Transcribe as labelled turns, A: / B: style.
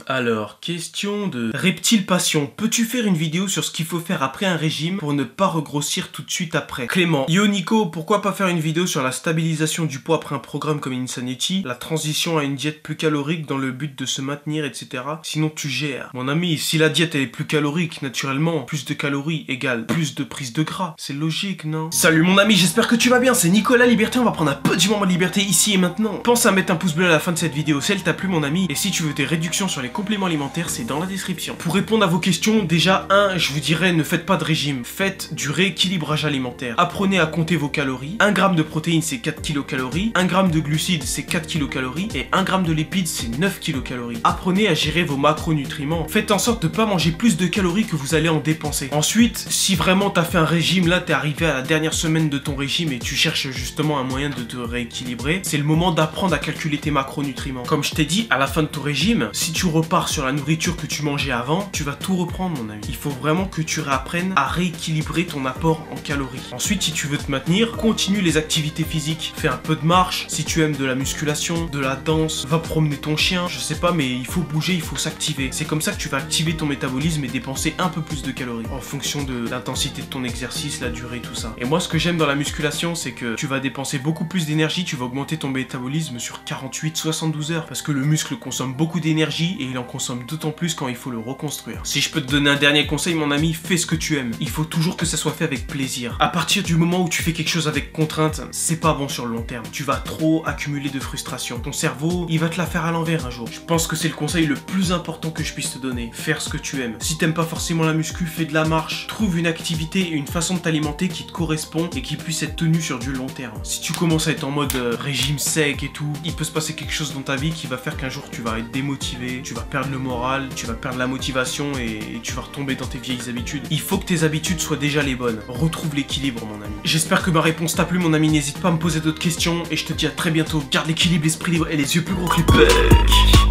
A: Alors, question de Reptile Passion. Peux-tu faire une vidéo sur ce qu'il faut faire après un régime pour ne pas regrossir tout de suite après? Clément. Yo Nico, pourquoi pas faire une vidéo sur la stabilisation du poids après un programme comme Insanity, la transition à une diète plus calorique dans le but de se maintenir, etc. Sinon tu gères. Mon ami, si la diète elle est plus calorique, naturellement, plus de calories égale plus de prise de gras. C'est logique, non? Salut mon ami, j'espère que tu vas bien, c'est Nicolas Liberté, on va prendre un petit moment de liberté ici et maintenant. Pense à mettre un pouce bleu à la fin de cette vidéo si elle t'a plu mon ami, et si tu veux des réductions sur les compléments alimentaires, c'est dans la description. Pour répondre à vos questions, déjà, je vous dirais ne faites pas de régime, faites du rééquilibrage alimentaire. Apprenez à compter vos calories. 1 gramme de protéines c'est 4 kilocalories, 1 gramme de glucides c'est 4 kilocalories, et 1 gramme de lipides c'est 9 kilocalories. Apprenez à gérer vos macronutriments. Faites en sorte de pas manger plus de calories que vous allez en dépenser. Ensuite, si vraiment t'as fait un régime, là t'es arrivé à la dernière semaine de ton régime et tu cherches justement un moyen de te rééquilibrer, c'est le moment d'apprendre à calculer tes macronutriments. Comme je t'ai dit, à la fin de ton régime, si tu repars sur la nourriture que tu mangeais avant, tu vas tout reprendre mon ami. Il faut vraiment que tu réapprennes à rééquilibrer ton apport en calories. Ensuite, si tu veux te maintenir, continue les activités physiques. Fais un peu de marche, si tu aimes de la musculation, de la danse, va promener ton chien, je sais pas, mais il faut bouger, il faut s'activer. C'est comme ça que tu vas activer ton métabolisme et dépenser un peu plus de calories en fonction de l'intensité de ton exercice, la durée, tout ça. Et moi, ce que j'aime dans la musculation, c'est que tu vas dépenser beaucoup plus d'énergie, tu vas augmenter ton métabolisme sur 48-72 heures parce que le muscle consomme beaucoup d'énergie et il en consomme d'autant plus quand il faut le reconstruire. Si je peux te donner un dernier conseil, mon ami, fais ce que tu aimes. Il faut toujours que ça soit fait avec plaisir. À partir du moment où tu fais quelque chose avec contrainte, c'est pas bon sur le long terme. Tu vas trop accumuler de frustration. Ton cerveau, il va te la faire à l'envers un jour. Je pense que c'est le conseil le plus important que je puisse te donner. Faire ce que tu aimes. Si t'aimes pas forcément la muscu, fais de la marche. Trouve une activité et une façon de t'alimenter qui te correspond et qui puisse être tenue sur du long terme. Si tu commences à être en mode régime sec et tout, il peut se passer quelque chose dans ta vie qui va faire qu'un jour tu vas être démotivé, tu vas perdre le moral, tu vas perdre la motivation et tu vas retomber dans tes vieilles habitudes. Il faut que tes habitudes soient déjà les bonnes. Retrouve l'équilibre mon ami. J'espère que ma réponse t'a plu mon ami, n'hésite pas à me poser d'autres questions et je te dis à très bientôt. Garde l'équilibre, l'esprit libre et les yeux plus gros que les pecs.